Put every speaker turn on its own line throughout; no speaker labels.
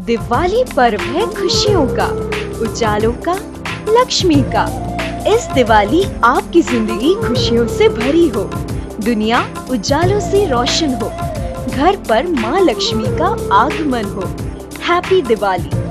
दिवाली पर्व है खुशियों का, उजालों का, लक्ष्मी का। इस दिवाली आपकी जिंदगी खुशियों से भरी हो, दुनिया उजालों से रोशन हो, घर पर माँ लक्ष्मी का आगमन हो। हैप्पी दिवाली।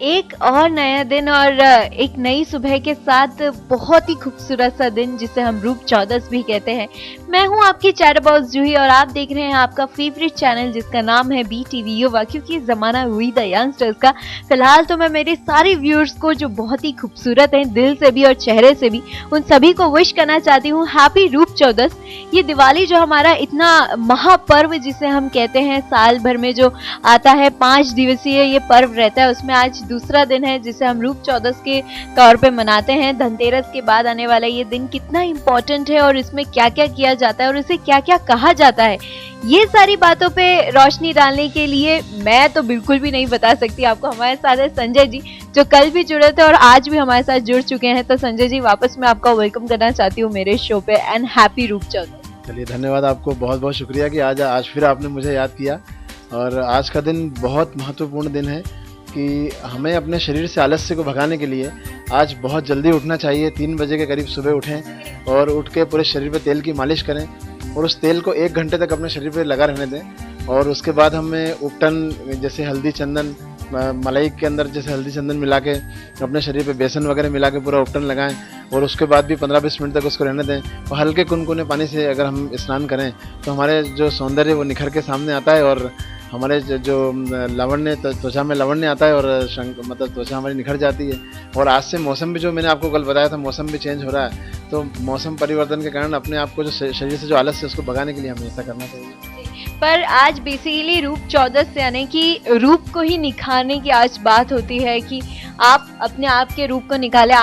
एक और नया दिन और एक नई सुबह के साथ बहुत ही खूबसूरत सा दिन जिसे हम रूप चौदस भी कहते हैं। मैं हूं आपकी चैटबॉक्स जूही और आप देख रहे हैं आपका फेवरेट चैनल जिसका नाम है BTV युवा, क्योंकि जमाना हुई द यंगस्टर्स का। फिलहाल तो मैं मेरे सारे व्यूअर्स को जो बहुत ही खूबसूरत हैं दिल से भी और चेहरे से भी, उन सभी को विश करना चाहती हूँ हैप्पी रूप चौदस। ये दिवाली जो हमारा इतना महापर्व जिसे हम कहते हैं, साल भर में जो आता है 5 दिवसीय ये पर्व रहता है, उसमें आज दूसरा दिन है जिसे हम रूप चौदस के तौर पे मनाते हैं। धनतेरस के बाद आने वाला ये दिन कितना इम्पोर्टेंट है और इसमें क्या क्या किया जाता है और इसे क्या क्या कहा जाता है, ये सारी बातों पे रोशनी डालने के लिए मैं तो बिल्कुल भी नहीं बता सकती आपको। हमारे साथ है संजय जी जो कल भी जुड़े थे और आज भी हमारे साथ जुड़ चुके हैं। तो संजय जी वापस मैं आपका वेलकम करना चाहती हूँ मेरे शो पे एंड हैप्पी रूप चौदस।
चलिए, धन्यवाद आपको, बहुत बहुत शुक्रिया कि आज फिर आपने मुझे याद किया। और आज का दिन बहुत महत्वपूर्ण दिन है कि हमें अपने शरीर से आलस्य को भगाने के लिए आज बहुत जल्दी उठना चाहिए। 3 बजे के करीब सुबह उठें और उठ के पूरे शरीर पे तेल की मालिश करें और उस तेल को 1 घंटे तक अपने शरीर पे लगा रहने दें। और उसके बाद हमें उपटन जैसे हल्दी चंदन, मलाई के अंदर जैसे हल्दी चंदन मिला के अपने शरीर पे बेसन वगैरह मिला के पूरा उपटन लगाएं और उसके बाद भी 15-20 मिनट तक उसको रहने दें। और हल्के कुनकुने पानी से अगर हम स्नान करें तो हमारे जो सौंदर्य वो निखर के सामने आता है और हमारे जो लावण्य, त्वचा में लावण्य आता है और मतलब त्वचा हमारी निखर जाती है। और आज से मौसम भी, जो मैंने आपको कल बताया था, मौसम भी चेंज हो रहा है, तो मौसम परिवर्तन के कारण अपने आप को जो शरीर से जो आलस है उसको भगाने के लिए हमें ऐसा करना चाहिए।
पर आज बेसिकली रूप चौदस यानी कि रूप को ही निखारने की आज बात होती है कि आप अपने आप के रूप को निखारे।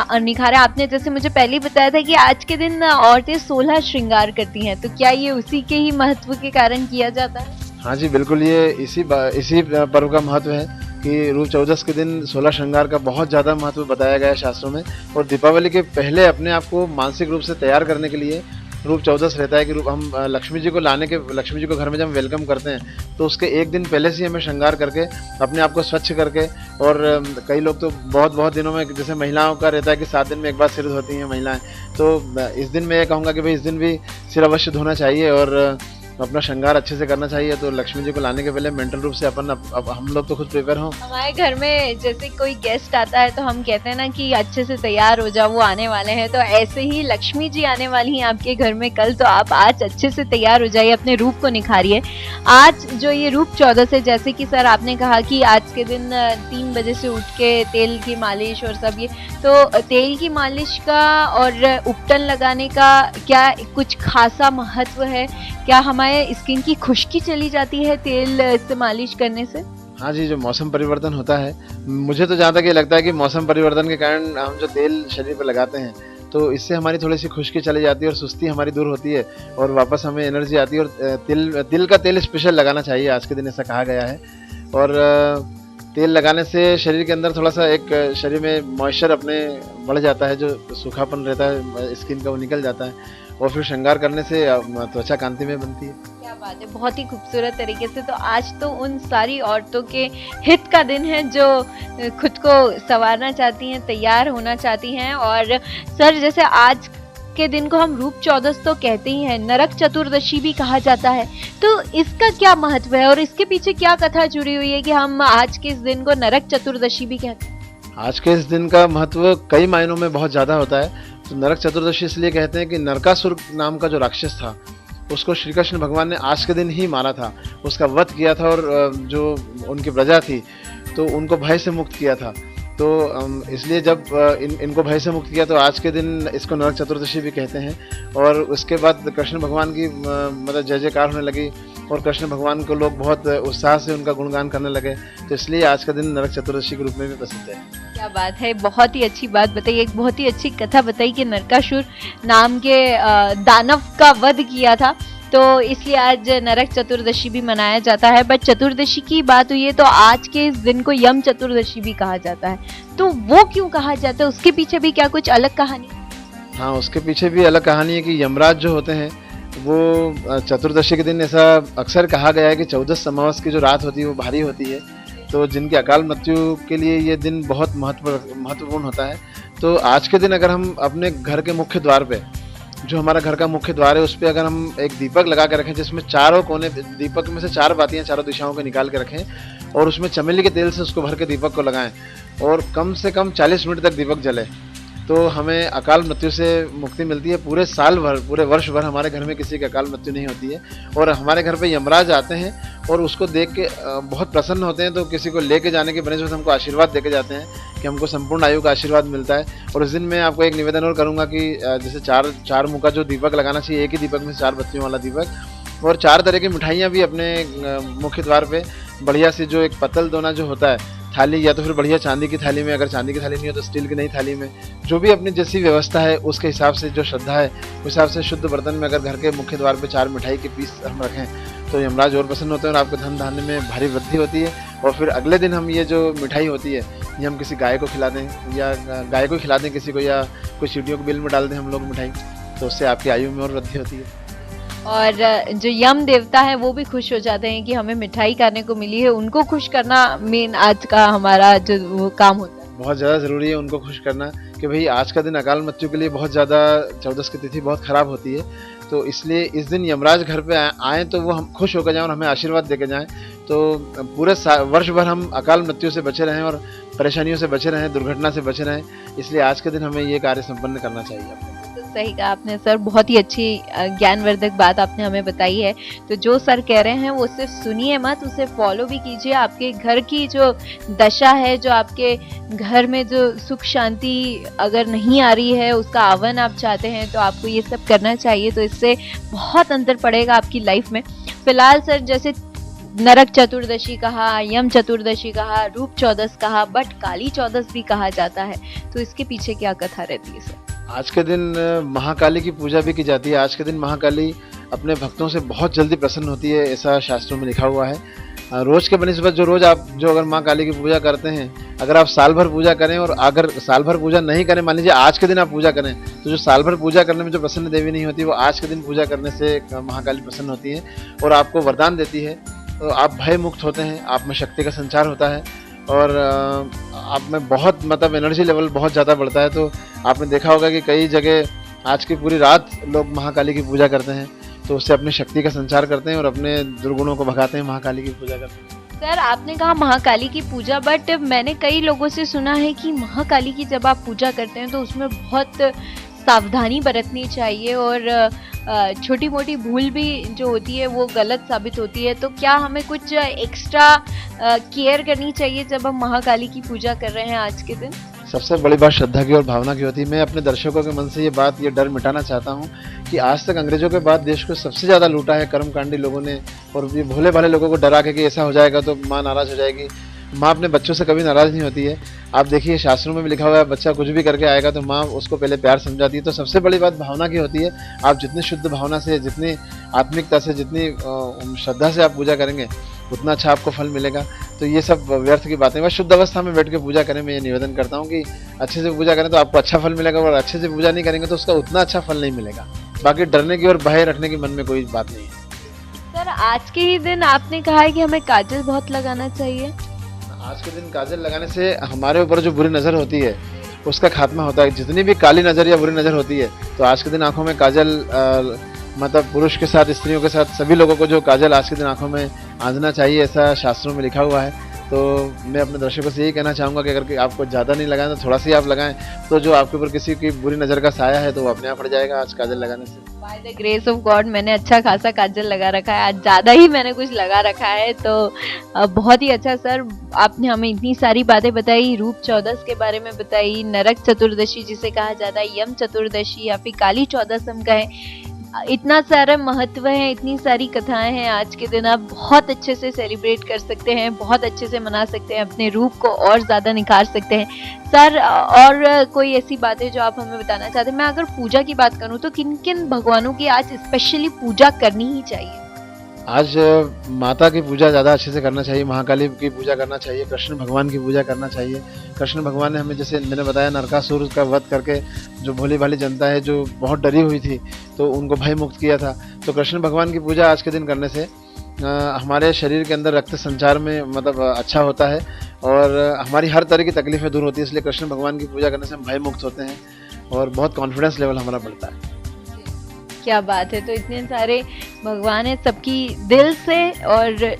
आपने जैसे मुझे पहले ही बताया था कि आज के दिन औरतें 16 श्रृंगार करती हैं, तो क्या ये उसी के ही महत्व के कारण किया जाता है?
हाँ जी, बिल्कुल, ये इसी पर्व का महत्व है कि रूप चौदस के दिन 16 श्रृंगार का बहुत ज़्यादा महत्व बताया गया है शास्त्रों में। और दीपावली के पहले अपने आप को मानसिक रूप से तैयार करने के लिए रूप चौदस रहता है कि हम लक्ष्मी जी को घर में जब हम वेलकम करते हैं तो उसके 1 दिन पहले से हमें श्रृंगार करके अपने आप को स्वच्छ करके, और कई लोग तो बहुत दिनों में, जैसे महिलाओं का रहता है कि 7 दिन में एक बार सिर धोती हैं महिलाएं, तो इस दिन मैं ये कहूँगा कि भाई इस दिन भी सिर अवश्य धोना चाहिए और अपना श्रृंगार अच्छे से करना चाहिए। तो लक्ष्मी जी को लाने के पहले मेंटल रूप से अपन अब हम लोग तो खुद प्रिपेयर हों।
हमारे घर में जैसे कोई गेस्ट आता है तो हम कहते हैं ना कि अच्छे से तैयार हो जाओ, वो आने वाले हैं। तो ऐसे ही लक्ष्मी जी आने वाली हैं आपके घर में कल, तो आप आज अच्छे से तैयार हो जाइए, अपने रूप को निखारिए। आज जो ये रूप चौदस है, जैसे कि सर आपने कहा कि आज के दिन 3 बजे से उठ के तेल की मालिश और सब, ये तो तेल की मालिश का और उपटन लगाने का क्या कुछ खासा महत्व है? क्या हमारे स्किन की खुश्की चली जाती है तेल से मालिश करने से?
हाँ जी, जो मौसम परिवर्तन होता है, मुझे तो जहाँ तक ये लगता है कि मौसम परिवर्तन के कारण हम जो तेल शरीर पर लगाते हैं तो इससे हमारी थोड़ी सी खुश्की चली जाती है और सुस्ती हमारी दूर होती है और वापस हमें एनर्जी आती है। और तिल का तेल स्पेशल लगाना चाहिए आज के दिन, ऐसा कहा गया है। और तेल लगाने से शरीर के अंदर थोड़ा सा एक शरीर में मॉइस्चर अपने बढ़ जाता है, जो सूखापन रहता है स्किन का वो निकल जाता है और फिर श्रृंगार करने से त्वचा कांतिमय बनती है।
क्या बात है, बहुत ही खूबसूरत तरीके से। तो आज तो उन सारी औरतों के हित का दिन है जो खुद को संवारना चाहती हैं, तैयार होना चाहती हैं। और सर, जैसे आज के दिन को हम रूप चौदस तो कहते ही हैं, नरक चतुर्दशी भी कहा जाता है, तो इसका क्या महत्व है और इसके पीछे क्या कथा जुड़ी हुई है कि हम आज के इस दिन को नरक चतुर्दशी भी कहते हैं?
आज के इस दिन का महत्व कई मायनों में बहुत ज़्यादा होता है। तो नरक चतुर्दशी इसलिए कहते हैं कि नरकासुर नाम का जो राक्षस था उसको श्री कृष्ण भगवान ने आज के दिन ही मारा था, उसका वध किया था और जो उनकी प्रजा थी तो उनको भय से मुक्त किया था। तो इसलिए जब इनको भय से मुक्त किया तो आज के दिन इसको नरक चतुर्दशी भी कहते हैं। और उसके बाद कृष्ण भगवान की मतलब जय जयकार होने लगी और कृष्ण भगवान को लोग बहुत उत्साह से उनका गुणगान करने लगे, तो इसलिए आज का दिन नरक चतुर्दशी के रूप में भी प्रसिद्ध है।
क्या बात है, बहुत ही अच्छी बात बताई, एक बहुत ही अच्छी कथा बताई कि नरकासुर नाम के दानव का वध किया था, तो इसलिए आज नरक चतुर्दशी भी मनाया जाता है। बट चतुर्दशी की बात हुई है तो आज के इस दिन को यम चतुर्दशी भी कहा जाता है, तो वो क्यों कहा जाता है? उसके पीछे भी क्या कुछ अलग कहानी?
हाँ, उसके पीछे भी अलग कहानी है कि यमराज जो होते हैं वो चतुर्दशी के दिन ऐसा अक्सर कहा गया है कि 14 अमावस की जो रात होती है वो भारी होती है, तो जिनकी अकाल मृत्यु के लिए ये दिन बहुत महत्वपूर्ण होता है। तो आज के दिन अगर हम अपने घर के मुख्य द्वार पे, जो हमारा घर का मुख्य द्वार है, उस पे अगर हम एक दीपक लगा के रखें, जिसमें चारों कोने, दीपक में से 4 बातियां चारों दिशाओं के निकाल के रखें और उसमें चमेली के तेल से उसको भर के दीपक को लगाएं और कम से कम 40 मिनट तक दीपक जले, तो हमें अकाल मृत्यु से मुक्ति मिलती है। पूरे साल भर, पूरे वर्ष भर हमारे घर में किसी की अकाल मृत्यु नहीं होती है। और हमारे घर पे यमराज आते हैं और उसको देख के बहुत प्रसन्न होते हैं, तो किसी को लेके जाने के बनिस्बत हमको आशीर्वाद देके जाते हैं कि हमको संपूर्ण आयु का आशीर्वाद मिलता है। और उस दिन मैं आपको एक निवेदन और करूँगा कि जैसे चार मुँह का जो दीपक लगाना चाहिए, एक ही दीपक में 4 बत्तियों वाला दीपक, और 4 तरह की मिठाइयाँ भी अपने मुख्य द्वार पे बढ़िया सी, जो एक पतल दोना जो होता है थाली, या तो फिर बढ़िया चांदी की थाली में, अगर चांदी की थाली नहीं हो तो स्टील की नई थाली में, जो भी अपनी जैसी व्यवस्था है उसके हिसाब से, जो श्रद्धा है उस हिसाब से शुद्ध बर्तन में अगर घर के मुख्य द्वार पे 4 मिठाई के पीस हम रखें तो यमराज और प्रसन्न होते हैं और आपके धन धान्य में भारी वृद्धि होती है। और फिर अगले दिन हम ये जो मिठाई होती है ये हम किसी गाय को खिला दें, या गाय को खिला दें किसी को, या कोई चींटियों को बिल में डाल दें हम लोग मिठाई, तो उससे आपकी आयु में और वृद्धि होती है।
और जो यम देवता है वो भी खुश हो जाते हैं कि हमें मिठाई खाने को मिली है, उनको खुश करना मेन आज का हमारा जो वो काम होता है।
बहुत ज़्यादा ज़रूरी है उनको खुश करना कि भाई आज का दिन अकाल मृत्यु के लिए बहुत ज़्यादा, 14 की तिथि बहुत ख़राब होती है, तो इसलिए इस दिन यमराज घर पे आएँ तो वो हम खुश होकर जाएँ और हमें आशीर्वाद देके जाएँ, तो पूरे वर्ष भर हम अकाल मृत्यु से बचे रहें और परेशानियों से बचे रहें, दुर्घटना से बचे रहें। इसलिए आज के दिन हमें ये कार्य संपन्न करना चाहिए।
तो सही कहा आपने सर, बहुत ही अच्छी ज्ञानवर्धक बात आपने हमें बताई है। तो जो सर कह रहे हैं वो सिर्फ सुनिए मत, उसे फॉलो भी कीजिए। आपके घर की जो दशा है, जो आपके घर में जो सुख शांति अगर नहीं आ रही है, उसका आवन आप चाहते हैं, तो आपको ये सब करना चाहिए। तो इससे बहुत अंतर पड़ेगा आपकी लाइफ में। फिलहाल सर, जैसे नरक चतुर्दशी कहा, यम चतुर्दशी कहा, रूप चौदस कहा, बट काली चौदस भी कहा जाता है, तो इसके पीछे क्या कथा रहती है सर?
आज के दिन महाकाली की पूजा भी की जाती है। आज के दिन महाकाली अपने भक्तों से बहुत जल्दी प्रसन्न होती है, ऐसा शास्त्रों में लिखा हुआ है। रोज के बनिस्बत जो अगर माँ काली की पूजा करते हैं, अगर आप साल भर पूजा करें और अगर साल भर पूजा नहीं करें, मान लीजिए आज के दिन आप पूजा करें, तो जो साल भर पूजा करने में जो प्रसन्न देवी नहीं होती, वो आज के दिन पूजा करने से महाकाली प्रसन्न होती है और आपको वरदान देती है। तो आप भय मुक्त होते हैं, आप में शक्ति का संचार होता है और आप में बहुत मतलब एनर्जी लेवल बहुत ज़्यादा बढ़ता है। तो आपने देखा होगा कि कई जगह आज की पूरी रात लोग महाकाली की पूजा करते हैं, तो उससे अपनी शक्ति का संचार करते हैं और अपने दुर्गुणों को भगाते हैं, महाकाली की पूजा करते हैं।
सर, आपने कहा महाकाली की पूजा, बट मैंने कई लोगों से सुना है कि महाकाली की जब आप पूजा करते हैं तो उसमें बहुत सावधानी बरतनी चाहिए और छोटी मोटी भूल भी जो होती है वो गलत साबित होती है। तो क्या हमें कुछ एक्स्ट्रा केयर करनी चाहिए जब हम महाकाली की पूजा कर रहे हैं आज के दिन?
सबसे बड़ी बात श्रद्धा की और भावना की होती है। मैं अपने दर्शकों के मन से ये डर मिटाना चाहता हूँ कि आज तक अंग्रेजों के बाद देश को सबसे ज़्यादा लूटा है कर्मकांडी लोगों ने, और ये भोले भाले लोगों को डरा के कि ऐसा हो जाएगा तो माँ नाराज़ हो जाएगी। माँ अपने बच्चों से कभी नाराज़ नहीं होती है। आप देखिए शास्त्रों में भी लिखा हुआ है, बच्चा कुछ भी करके आएगा तो माँ उसको पहले प्यार समझाती है। तो सबसे बड़ी बात भावना की होती है। आप जितनी शुद्ध भावना से, जितनी आत्मिकता से, जितनी श्रद्धा से आप पूजा करेंगे, उतना अच्छा आपको फल मिलेगा। तो ये सब व्यर्थ की बातें, बस शुद्ध अवस्था में बैठ के पूजा करें। मैं ये निवेदन करता हूँ कि अच्छे से पूजा करें तो आपको अच्छा फल मिलेगा, और अच्छे से पूजा नहीं करेंगे तो उसका उतना अच्छा फल नहीं मिलेगा। बाकी डरने की और भय रखने की मन में कोई बात नहीं है।
सर, आज के ही दिन आपने कहा है कि हमें काजल बहुत लगाना चाहिए।
आज के दिन काजल लगाने से हमारे ऊपर जो बुरी नज़र होती है उसका खात्मा होता है। जितनी भी काली नज़र या बुरी नज़र होती है, तो आज के दिन आंखों में काजल, मतलब पुरुष के साथ, स्त्रियों के साथ, सभी लोगों को जो काजल आज के दिन आंखों में आंजना चाहिए, ऐसा शास्त्रों में लिखा हुआ है। तो मैं अपने दर्शकों से यही कहना चाहूँगा कि अगर आपको ज़्यादा नहीं लगाएं तो थोड़ा सी आप लगाएं, तो जो आपके ऊपर किसी की बुरी नज़र का साया है तो वो अपने आप हट जाएगा आज काजल लगाने से।
By the grace of God मैंने अच्छा खासा काजल लगा रखा है, आज ज़्यादा ही मैंने कुछ लगा रखा है। तो बहुत ही अच्छा सर, आपने हमें इतनी सारी बातें बताई, रूप चौदस के बारे में बताई, नरक चतुर्दशी जिसे कहा जाता है, यम चतुर्दशी या फिर काली चौदस हम कहें, इतना सारा महत्व है, इतनी सारी कथाएं हैं। आज के दिन आप बहुत अच्छे से सेलिब्रेट कर सकते हैं, बहुत अच्छे से मना सकते हैं, अपने रूप को और ज़्यादा निखार सकते हैं। सर, और कोई ऐसी बातें जो आप हमें बताना चाहते हैं? मैं अगर पूजा की बात करूं तो किन किन भगवानों की आज स्पेशली पूजा करनी ही चाहिए?
आज माता की पूजा ज़्यादा अच्छे से करना चाहिए, महाकाली की पूजा करना चाहिए, कृष्ण भगवान की पूजा करना चाहिए। कृष्ण भगवान ने हमें, जैसे मैंने बताया, नरकासुर का वध करके जो भोली भाली जनता है जो बहुत डरी हुई थी, तो उनको भय मुक्त किया था। तो कृष्ण भगवान की पूजा आज के दिन करने से हमारे शरीर के अंदर रक्त संचार में मतलब अच्छा होता है और हमारी हर तरह की तकलीफें दूर होती है। इसलिए कृष्ण भगवान की पूजा करने से हम भय मुक्त होते हैं और बहुत कॉन्फिडेंस लेवल हमारा बढ़ता है।
क्या बात है। तो इतने सारे भगवान है सबकी दिल से, और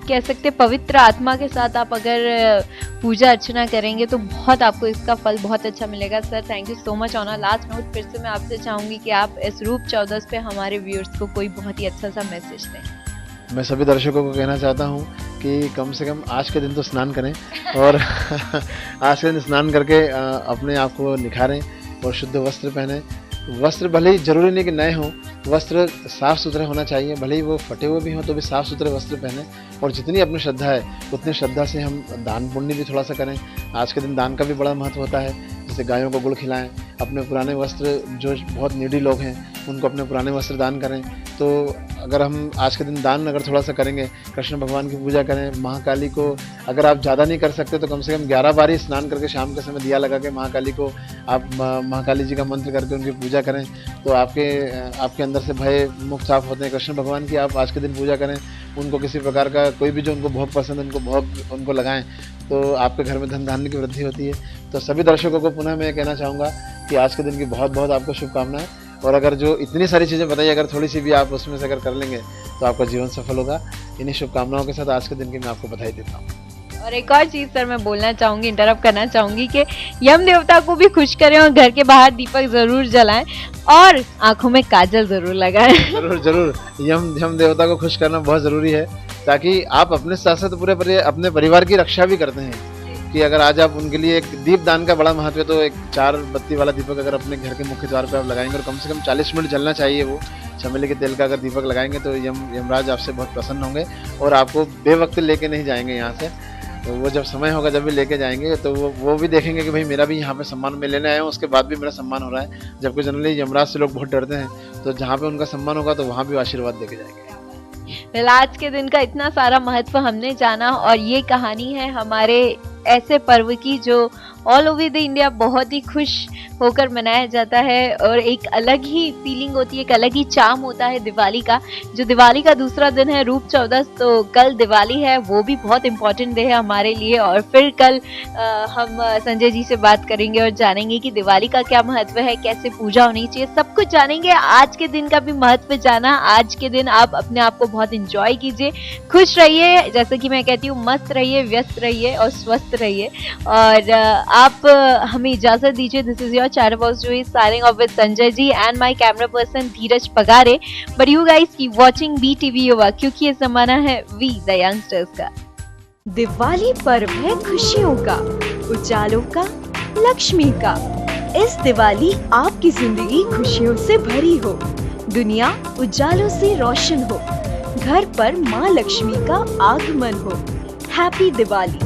कह सकते पवित्र आत्मा के साथ आप अगर पूजा अर्चना करेंगे तो बहुत आपको इसका फल बहुत अच्छा मिलेगा। Sir thank you so much. On a last note फिर से मैं आपसे चाहूंगी कि आप इस रूप 14 पे हमारे व्यूअर्स को कोई बहुत ही अच्छा सा मैसेज दें।
मैं सभी दर्शकों को कहना चाहता हूँ कि कम से कम आज के दिन तो स्नान करें और आज के दिन स्नान करके अपने आप को निखारें और शुद्ध वस्त्र पहने। वस्त्र भले ही जरूरी नहीं कि नए हों, वस्त्र साफ़ सुथरे होना चाहिए, भले ही वो फटे हुए भी हों तो भी साफ़ सुथरे वस्त्र पहने। और जितनी अपनी श्रद्धा है उतनी श्रद्धा से हम दान पुण्य भी थोड़ा सा करें। आज के दिन दान का भी बड़ा महत्व होता है, जैसे गायों को गुड़ खिलाएं, अपने पुराने वस्त्र, जो बहुत नीडी लोग हैं उनको अपने पुराने वस्त्र दान करें। तो अगर हम आज के दिन दान अगर थोड़ा सा करेंगे, कृष्ण भगवान की पूजा करें, महाकाली को अगर आप ज़्यादा नहीं कर सकते तो कम से कम 11 बार ही स्नान करके शाम के समय दिया लगा के महाकाली को आप महाकाली जी का मंत्र करके उनकी पूजा करें तो आपके अंदर से भय मुक्त साफ होते हैं। कृष्ण भगवान की आप आज के दिन पूजा करें, उनको किसी प्रकार का कोई भी जो उनको भोग पसंद है उनको भोग उनको लगाएं तो आपके घर में धन धान्य की वृद्धि होती है। तो सभी दर्शकों को पुनः मैं कहना चाहूँगा कि आज के दिन की बहुत बहुत आपको शुभकामनाएं। और अगर जो इतनी सारी चीज़ें बताई, अगर थोड़ी सी भी आप उसमें से अगर कर लेंगे तो आपका जीवन सफल होगा। इन्हीं शुभकामनाओं के साथ आज के दिन की मैं आपको बधाई देता हूँ।
और एक और चीज सर मैं बोलना चाहूंगी, इंटरप्ट करना चाहूंगी कि यम देवता को भी खुश करें और घर के बाहर दीपक जरूर जलाएं और आंखों में काजल जरूर लगाएं।
जरूर जरूर, यम देवता को खुश करना बहुत जरूरी है, ताकि आप अपने साथ साथ पूरे अपने परिवार की रक्षा भी करते हैं। कि अगर आज आप उनके लिए, एक दीप दान का बड़ा महत्व है, तो एक 4 बत्ती वाला दीपक अगर अपने घर के मुख्य द्वार पे आप लगाएंगे और कम से कम 40 मिनट जलना चाहिए, वो चमेली के तेल का अगर दीपक लगाएंगे तो यमराज आपसे बहुत प्रसन्न होंगे और आपको बेवक्त लेके नहीं जाएंगे यहाँ से। तो वो जब समय होगा जब भी लेके जाएंगे तो वो भी देखेंगे कि भाई मेरा भी यहाँ पे सम्मान मैं लेने आया हूँ, उसके बाद भी मेरा सम्मान हो रहा है। जबकि जनरली यमराज से लोग बहुत डरते हैं, तो जहाँ पे उनका सम्मान होगा तो वहाँ भी आशीर्वाद देके जाएंगे।
आज के दिन का इतना सारा महत्व हमने जाना और ये कहानी है हमारे ऐसे पर्व की जो ऑल ओवर द इंडिया बहुत ही खुश होकर मनाया जाता है और एक अलग ही फीलिंग होती है, एक अलग ही चार्म होता है दिवाली का। जो दिवाली का दूसरा दिन है रूप 14, तो कल दिवाली है, वो भी बहुत इम्पोर्टेंट डे है हमारे लिए। और फिर कल हम संजय जी से बात करेंगे और जानेंगे कि दिवाली का क्या महत्व है, कैसे पूजा होनी चाहिए, सब कुछ जानेंगे। आज के दिन का भी महत्व जाना। आज के दिन आप अपने आप को बहुत इंजॉय कीजिए, खुश रहिए, जैसे कि मैं कहती हूँ मस्त रहिए, व्यस्त रहिए और स्वस्थ रहिए। और आप हमें इजाजत दीजिए। This is your Chatterbox Juhi signing off with Sanjay ji and my camera person Dheeraj Pagare. But you guys keep watching BTV Yuva क्योंकि ये जमाना है We the Youngsters का।
दिवाली पर्व है खुशियों का, उजालों का, लक्ष्मी का। इस दिवाली आपकी जिंदगी खुशियों से भरी हो, दुनिया उजालों से रोशन हो, घर पर माँ लक्ष्मी का आगमन हो। हैप्पी दिवाली।